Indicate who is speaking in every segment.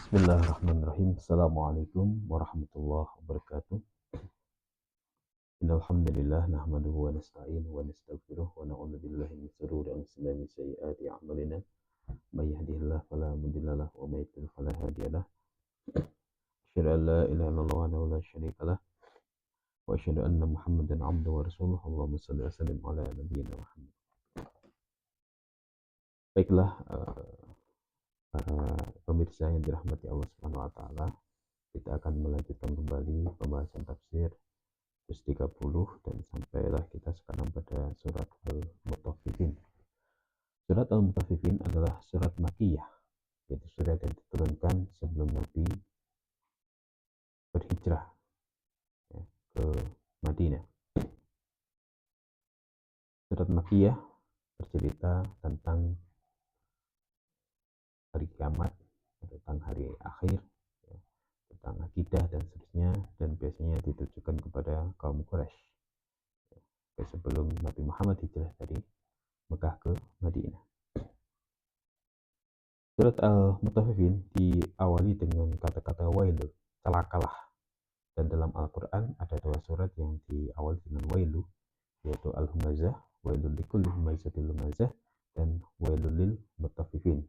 Speaker 1: Bismillahirrahmanirrahim. Assalamualaikum warahmatullahi wabarakatuh. Innal hamdalillah nahmaduhu wa nasta'inuhu wa nastaghfiruh wa na'udzu billahi min shururi anfusina wa min sayyiati a'malina. May yahdihillahu fala mudilla lahu wa may yudlil fala hadiya lahu. Asyhadu an la ilaha illallah wahdahu la syarika lahu wa asyhadu anna Muhammadan 'abduhu wa rasuluh. Allahumma shalli wa sallim ala nabiyyina Muhammad. Baiklah, para pemirsa yang dirahmati Allah Subhanahu wa taala, kita akan melanjutkan kembali pembahasan tafsir juz 30 dan sampailah kita sekarang pada surat Al-Mutaffifin. Surat Al-Mutaffifin adalah surat Makkiyah, yaitu surat yang diturunkan sebelum Nabi berhijrah ke Madinah. Surat Makkiyah bercerita tentang hari kiamat, tentang hari akhir, tentang akidah dan seterusnya, dan biasanya ditujukan kepada kaum Quraisy sebelum Nabi Muhammad hijrah dari Mekah ke Madinah. Surat Al-Mutaffifin diawali dengan kata-kata wailu, celakalah. Dan dalam Al-Quran ada dua surat yang diawali dengan wailu, yaitu Al-Humazah, wailul likulli humazatil lumazah, dan wailul lil mutaffifin.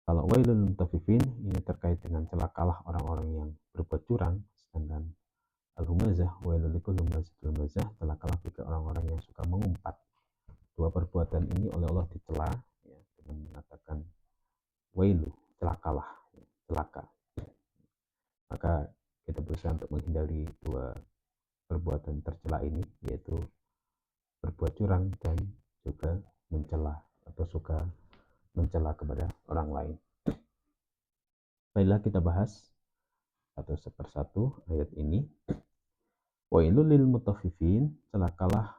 Speaker 1: Kalau wailul mutaffifin ini terkait dengan celakalah orang-orang yang berbuat curang, sedangkan Al-Humazah, wailul likulli humazatil lumazah, celakalah bagi orang-orang yang suka mengumpat. Dua perbuatan ini oleh Allah dicela dengan mengatakan wailu, celakalah, celaka. Maka kita berusaha untuk menghindari dua perbuatan tercela ini, yaitu berbuat curang dan juga mencela atau suka mencela kepada orang lain. Baiklah, kita bahas satu persatu ayat ini. Wailul lil mutaffifin, celakalah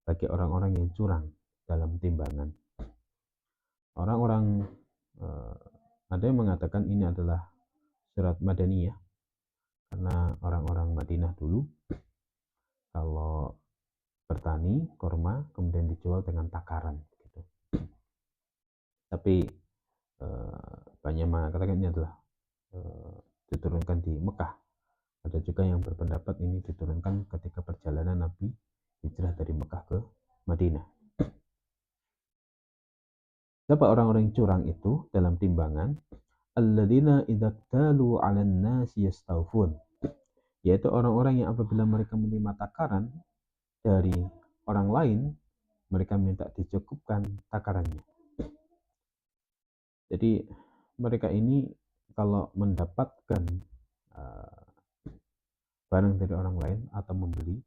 Speaker 1: bagi orang-orang yang curang dalam timbangan. Orang-orang ada yang mengatakan ini adalah surat Madaniyah karena orang-orang Madinah dulu kalau bertani korma kemudian dijual dengan takaran gitu. Tapi banyak mengatakan ini adalah diturunkan di Mekah. Ada juga yang berpendapat ini diturunkan ketika perjalanan Nabi hijrah dari Mekah ke Madinah. Siapa orang-orang yang curang itu dalam timbangan? Alladzina idza talu 'alan nasi yastawfun, yaitu orang-orang yang apabila mereka menerima takaran dari orang lain, mereka minta dicukupkan takarannya. Jadi mereka ini kalau mendapatkan barang dari orang lain atau membeli,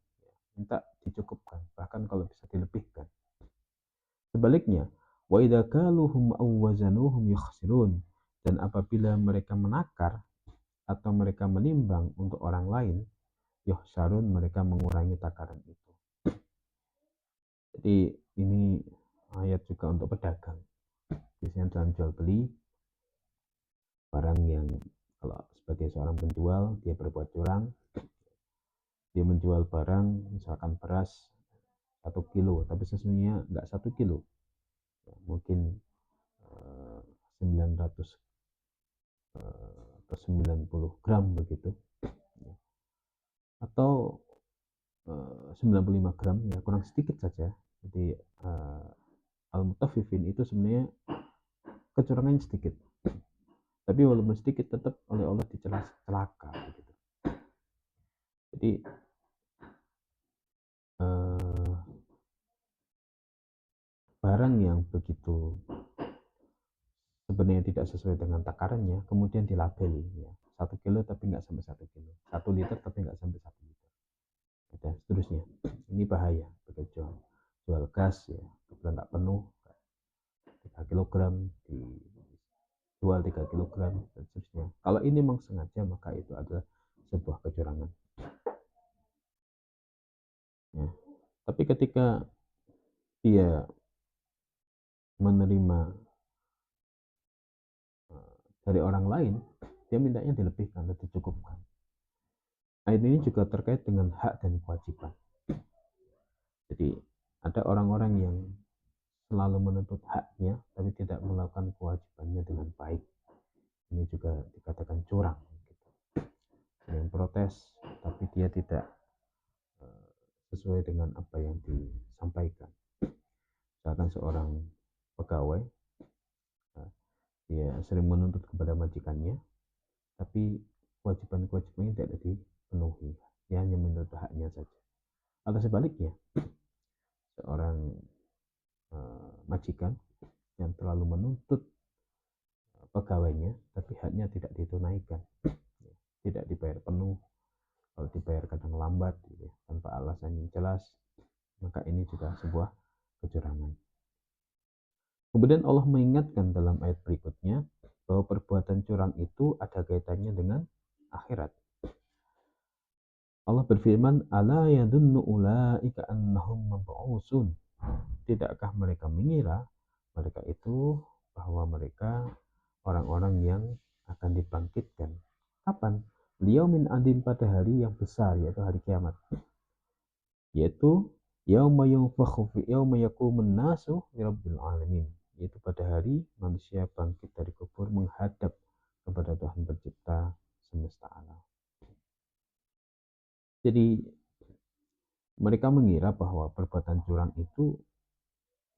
Speaker 1: minta dicukupkan, bahkan kalau bisa dilebihkan. Sebaliknya, wa idza kaluhum aw wazanuhum yukhsirun, dan apabila mereka menakar atau mereka menimbang untuk orang lain, yukhsarun, mereka mengurangi takaran itu. Jadi ini ayat juga untuk pedagang. Biasanya dalam jual beli barang yang kalau sebagai seorang penjual dia berbuat curang, dia menjual barang misalkan beras 1 kilo tapi sesungguhnya enggak 1 kilo, mungkin 900 atau 90 gram begitu, atau 95 gram, ya kurang sedikit saja. Jadi Al-Mutaffifin itu sebenarnya kecurangannya sedikit, tapi walaupun sedikit tetap oleh Allah dicela celaka begitu. Jadi barang yang begitu sebenarnya tidak sesuai dengan takarannya kemudian dilabeli, ya 1 kilo tapi nggak sampai 1 kilo, 1 liter tapi nggak sampai 1 liter, dan seterusnya. Ini bahaya bagi jual gas, ya kalau nggak penuh 3 kilogram dijual 3 kilogram dan seterusnya. Kalau ini memang sengaja maka itu adalah sebuah kecurangan, ya. Tapi ketika dia menerima dari orang lain, dia mintanya dilebihkan atau dicukupkan. Ayat ini juga terkait dengan hak dan kewajiban. Jadi ada orang-orang yang selalu menuntut haknya tapi tidak melakukan kewajibannya dengan baik. Ini juga dia tidak sesuai dengan apa yang disampaikan. Misalkan seorang pegawai, dia sering menuntut kepada majikannya, tapi kewajiban-kewajibannya tidak dipenuhi, dia hanya menuntut haknya saja. Atau sebaliknya, seorang majikan yang terlalu menuntut pegawainya, tapi haknya tidak ditunaikan, tidak dibayar penuh, kalau dibayar kadang lambat, gitu, tanpa alasan yang jelas, maka ini juga sebuah kecurangan. Kemudian Allah mengingatkan dalam ayat berikutnya bahwa perbuatan curang itu ada kaitannya dengan akhirat. Allah berfirman, "Ala yadunnu ulaika annahum mab'utsun." Tidakkah mereka mengira mereka itu bahwa mereka orang-orang yang akan dibangkitkan. Kapan? Liyaumin adim, pada hari yang besar, yaitu hari kiamat. Yaitu yauma yunfakhu fi yauma yaqumun nasu lirabbil alamin. Yaitu pada hari manusia bangkit dari kubur menghadap kepada Tuhan pencipta semesta alam. Jadi mereka mengira bahwa perbuatan curang itu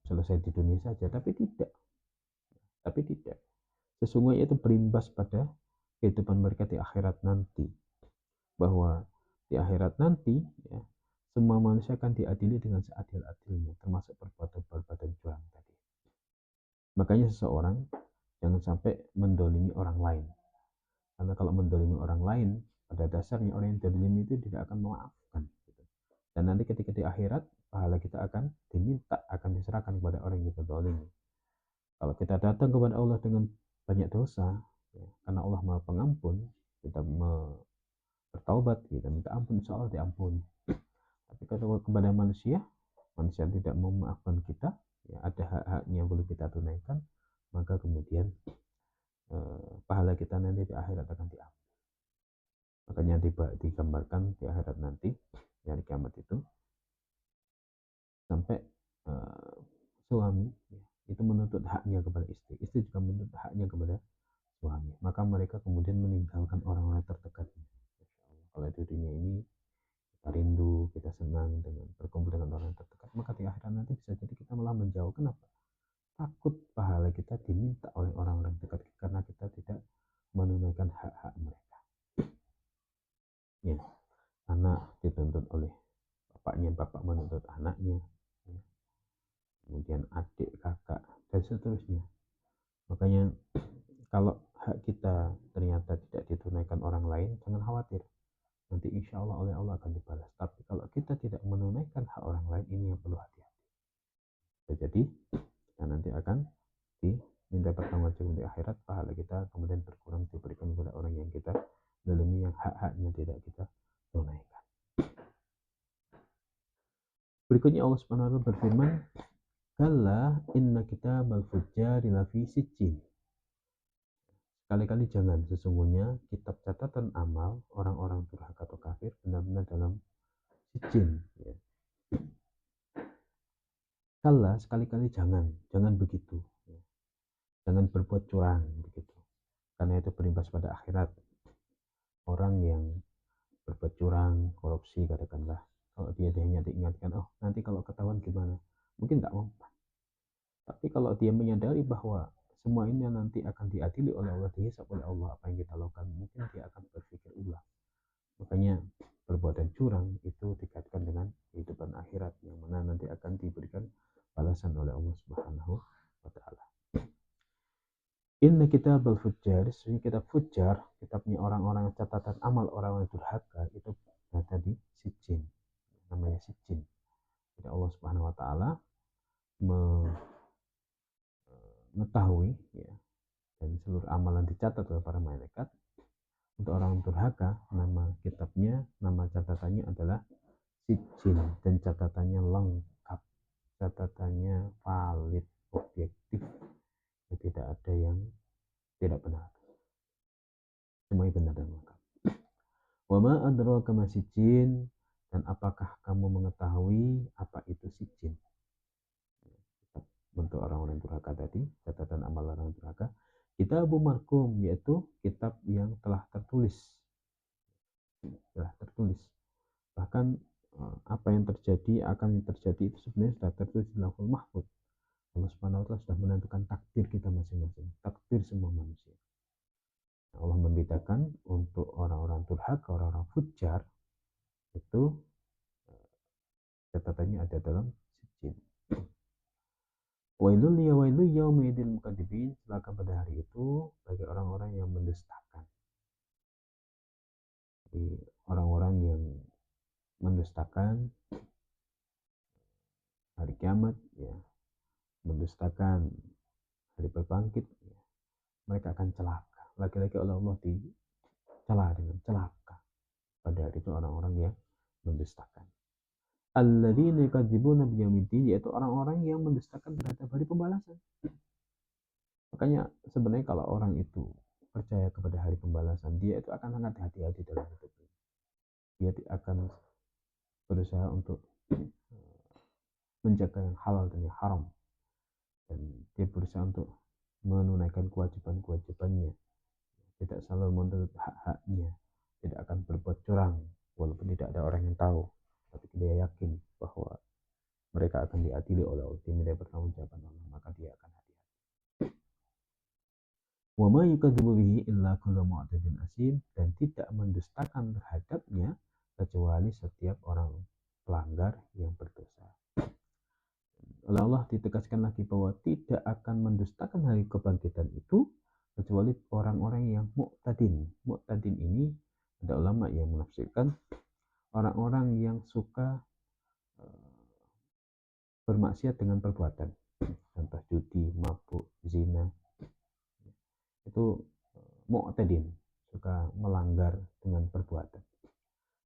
Speaker 1: selesai di dunia saja, tapi tidak. Sesungguhnya itu berimbas pada kehidupan mereka di akhirat nanti. Bahwa di akhirat nanti, ya, semua manusia akan diadili dengan seadil-adilnya, termasuk perbuatan-perbuatan curang tadi. Makanya seseorang jangan sampai mendolimi orang lain. Karena kalau mendolimi orang lain, pada dasarnya orang yang didolimi itu tidak akan memaafkan. Dan nanti ketika di akhirat, pahala kita akan diminta, akan diserahkan kepada orang yang kita dolimi. Kalau kita datang kepada Allah dengan banyak dosa, ya, karena Allah Maha Pengampun, kita bertaubat, kita minta ampun, insya Allah diampuni. Tapi kalau kepada manusia tidak memaafkan kita, ya, ada hak-haknya yang perlu kita tunaikan, maka kemudian pahala kita nanti di akhirat akan diambil. Makanya digambarkan di akhirat nanti, dari kiamat itu, sampai suami, ya, itu menuntut haknya kepada istri, istri juga menuntut haknya kepada suami. Maka mereka kemudian meninggalkan orang-orang terdekatnya. Kalau di dunia ini kita rindu, kita senang dengan berkumpul dengan orang terdekat, maka di akhirat nanti bisa jadi kita malah menjauh. Kenapa? Takut pahala kita diminta oleh orang-orang dekat karena kita tidak menunaikan hak-hak mereka. Ya, anak dituntut oleh bapaknya, bapak menuntut anaknya, ya. Kemudian adik, kakak, dan seterusnya. Makanya kalau hak kita ternyata tidak ditunaikan orang lain, jangan khawatir. Nanti insya Allah oleh Allah akan dibalas. Tapi kalau kita tidak menunaikan hak orang lain, ini yang perlu hati-hati. Jadi kita nanti akan diminta pertanggungjawaban di akhirat, pahala kita kemudian berkurang diberikan kepada orang yang kita zalimi, yang hak-haknya tidak kita tunaikan. Berikutnya Allah Subhanahu wa taala berfirman, "Kalla inna kitabal fujjari lafi sijjin." Kali-kali jangan, sesungguhnya kitab catatan amal orang-orang durhaka atau kafir benar-benar dalam sijjin, ya. Kalla, sekali-kali jangan begitu, ya. Jangan berbuat curang begitu, karena itu berimbas pada akhirat. Orang yang berbuat curang, korupsi, katakanlah, kalau dia hanya diingatkan, oh nanti kalau ketahuan gimana, mungkin tak mempan. Tapi kalau dia menyadari bahwa semua ini nanti akan diadili oleh Allah, dihisab oleh Allah apa yang kita lakukan, mungkin dia akan berpikir ulang. Makanya perbuatan curang itu dikaitkan dengan kehidupan akhirat, yang mana nanti akan diberikan balasan oleh Allah Subhanahu wa taala. Inna kitabal fujjar, sesungguhnya kitab fujjar, kitabnya orang-orang catatan amal orang-orang durhaka, itu berada di sijjin, namanya sijjin. Jadi Allah Subhanahu wa taala mengetahui, ya, dan seluruh amalan dicatat oleh para malaikat. Untuk orang durhaka, nama kitabnya, nama catatannya adalah sijjin, dan catatannya lengkap, catatannya valid, objektif, tidak ada yang tidak benar, semuanya benar dan lengkap. Wa ma adraka ma sijjin, dan apakah kamu mengetahui apa itu sijjin? Untuk orang-orang durhaka tadi, catatan amal orang durhaka. Kitabun marqum, yaitu kitab yang telah tertulis. Bahkan apa yang terjadi akan terjadi itu sebenarnya sudah tertulis di Lauhul Mahfuz. Allah Subhanahu wa taala sudah menentukan takdir kita masing-masing, takdir semua manusia. Allah membedakan untuk orang-orang durhaka, orang-orang fujar itu catatannya ada dalam sijin. Wailul ya wailul yaumidil mukadzibin, celaka pada hari itu bagi orang-orang yang mendustakan. Jadi orang-orang yang mendustakan hari kiamat, ya, mendustakan hari berbangkit, ya, mereka akan celaka. Lagi-lagi oleh Allah dicela dengan celaka pada hari itu orang-orang yang mendustakan. Alladzina yukadzibuna biyaumiddin, yaitu orang-orang yang mendustakan terhadap hari pembalasan. Makanya sebenarnya kalau orang itu percaya kepada hari pembalasan, dia itu akan sangat hati-hati dalam hidupnya. Dia akan berusaha untuk menjaga yang halal dan yang haram, dan dia berusaha untuk menunaikan kewajiban-kewajibannya, tidak selalu menuntut hak-haknya, tidak akan berbuat curang walaupun tidak ada orang yang tahu, tapi dia yakin bahwa mereka akan diadili oleh Allah, diminta pertanggungjawaban Allah, maka dia akan hati-hati. Wa ma yukadzibu bihi illa kullu mu'tadin asim, dan tidak mendustakan terhadapnya kecuali setiap orang pelanggar yang berdosa. Oleh Allah ditegaskan lagi bahwa tidak akan mendustakan hari kebangkitan itu kecuali orang-orang yang mu'tadin. Mu'tadin ini ada ulama yang menafsirkan orang-orang yang suka bermaksiat dengan perbuatan, contoh judi, mabuk, zina, itu mu'tadin, suka melanggar dengan perbuatan.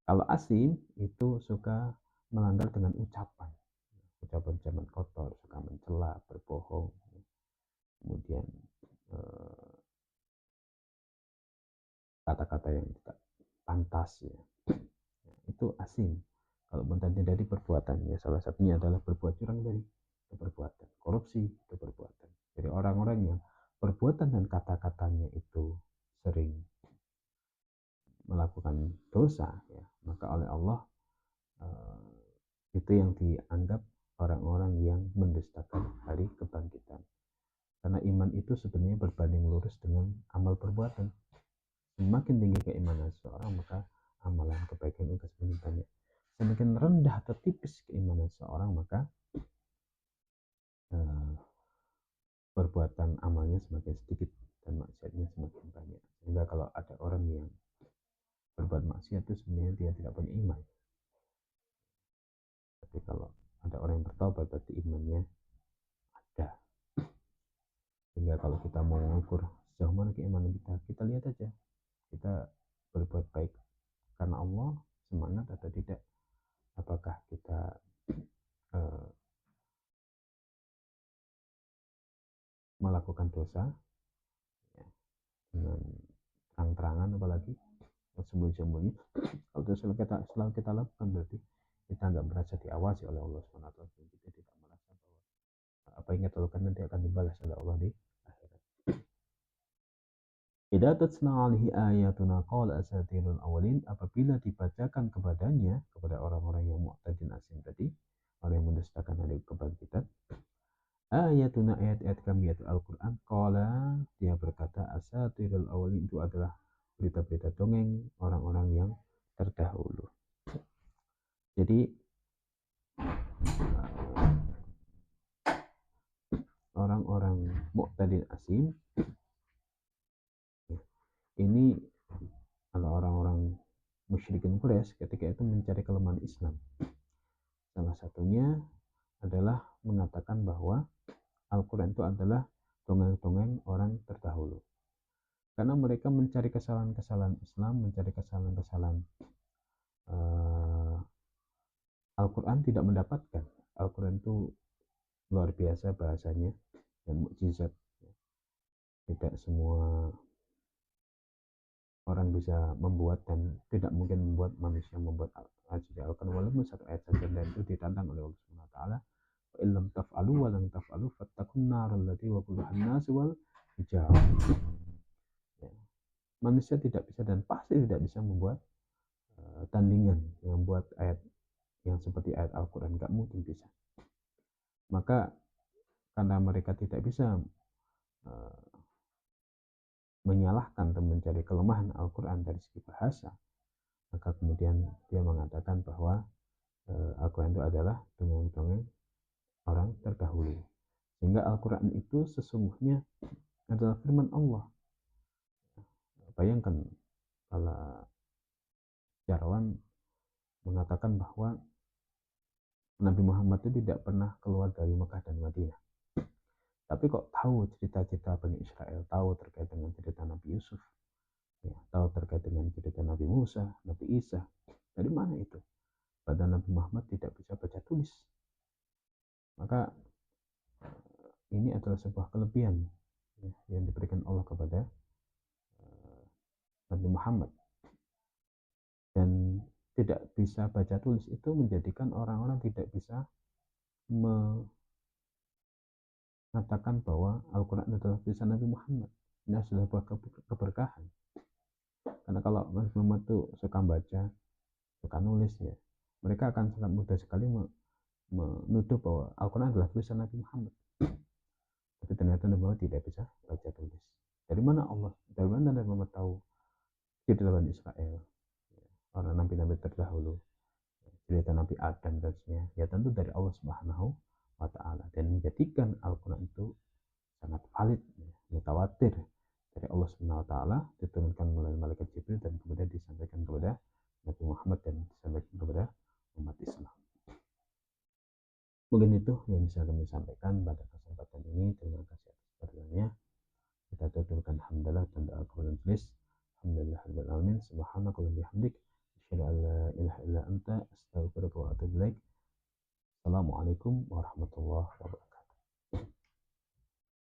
Speaker 1: Kalau asim itu suka melanggar dengan ucapan kotor, suka mencela, berbohong, kemudian kata-kata yang tidak pantas, ya. Itu asim. Kalau tadi dari perbuatan, ya salah satunya adalah berbuat curang, dari itu perbuatan, korupsi itu perbuatan. Jadi orang-orang yang perbuatan dan kata-katanya itu sering melakukan dosa, ya, maka oleh Allah itu yang dianggap orang-orang yang mendustakan hari kebangkitan. Karena iman itu sebenarnya berbanding lurus dengan amal perbuatan. Semakin tinggi keimanan seseorang, maka amalan kebaikan itu semakin banyak. Semakin rendah atau tipis keimanan seseorang, maka perbuatan amalnya semakin sedikit dan maksiatnya semakin banyak. Sehingga kalau ada orang yang berbuat maksiat itu sebenarnya dia tidak punya iman. Tapi kalau ada orang yang bertobat, berarti imannya ada. Sehingga kalau kita mau mengukur sejauh mana keimanan kita lihat aja, kita berbuat baik karena Allah, semangat atau tidak. Apakah kita melakukan dosa, ya, dengan terang-terangan, apalagi sembunyi-sembunyi. Kalau itu selalu kita lakukan, berarti kita nggak merasa diawasi oleh Allah SWT. Kita tidak merasa bahwa apa yang kita lakukan nanti akan dibalas oleh Allah di akhirat. Idza tutla alaihi ayatuna qala asatirul awalin, apabila dibacakan kepadanya, kepada orang-orang yang mu'tadin asim tadi, orang yang mendustakan hari kebangkitan, ayatuna, ayat-ayat kami, yaitu Al-Quran, qala, dia berkata, asatirul awalin, itu adalah berita-berita dongeng orang-orang yang terdahulu. Jadi orang-orang mu'tadin asim ini adalah orang-orang musyrikin Quraisy ketika itu mencari kelemahan Islam. Salah satunya adalah mengatakan bahwa Al-Quran itu adalah dongeng-dongeng orang terdahulu. Karena mereka mencari kesalahan-kesalahan Islam, mencari kesalahan-kesalahan Al-Quran, tidak mendapatkan. Al-Quran itu luar biasa bahasanya dan mukjizat. Tidak semua orang bisa membuat, dan tidak mungkin membuat manusia membuat Al-Quran walaupun satu ayat saja, dan itu ditantang oleh Allah Subhanahu wa taala. Fa illam taf'alu wa lam taf'alu fattaqun nar allati waquduha an-nas wal hijarah. Ya. Manusia tidak bisa dan pasti tidak bisa membuat tandingan yang membuat ayat yang seperti ayat Al-Quran, gak mungkin bisa. Maka karena mereka tidak bisa menyalahkan dan mencari kelemahan Al-Quran dari segi bahasa, maka kemudian dia mengatakan bahwa Al-Quran itu adalah dongeng-dongeng orang terdahulu, sehingga Al-Quran itu sesungguhnya adalah firman Allah. Bayangkan kalau sejarawan mengatakan bahwa Nabi Muhammad itu tidak pernah keluar dari Mekah dan Madinah, tapi kok tahu cerita-cerita Bani Israel, tahu terkait dengan cerita Nabi Yusuf, ya, tahu terkait dengan cerita Nabi Musa, Nabi Isa. Dari mana itu? Padahal Nabi Muhammad tidak bisa baca tulis. Maka ini adalah sebuah kelebihan, ya, yang diberikan Allah kepada Nabi Muhammad. Dan tidak bisa baca tulis itu menjadikan orang-orang tidak bisa mengatakan bahwa Al-Quran adalah tulisan Nabi Muhammad. Ini adalah sebuah keberkahan. Karena kalau Nabi Muhammad itu suka baca, suka nulis, ya, mereka akan sangat mudah sekali menuduh bahwa Al-Quran adalah tulisan Nabi Muhammad. Tapi ternyata Nabi Muhammad tidak bisa baca tulis. Dari mana Nabi Muhammad tahu cerita Bani Israel, orang nabi-nabi terdahulu, cerita Nabi Adam dan sebagainya? Ya tentu dari Allah Subhanahu wa Ta'ala, dan menjadikan Al-Quran itu sangat valid, ya, mutawatir dari Allah Subhanahu wa Ta'ala, diturunkan melalui malaikat Jibril dan kemudian disampaikan kepada Nabi Muhammad dan disampaikan kepada umat Islam. Mungkin itu yang bisa kami sampaikan pada kesempatan ini. Terima kasih atas perhatiannya. Kita tuturkan hamdalah dan doa kepada tulis. Alhamdulillahirabbil alamin. Subhanakallahumma bihamdik, asyhadu an la ilaha illa anta, astaghfiruka wa atubu ilaik. Assalamualaikum warahmatullahi wabarakatuh.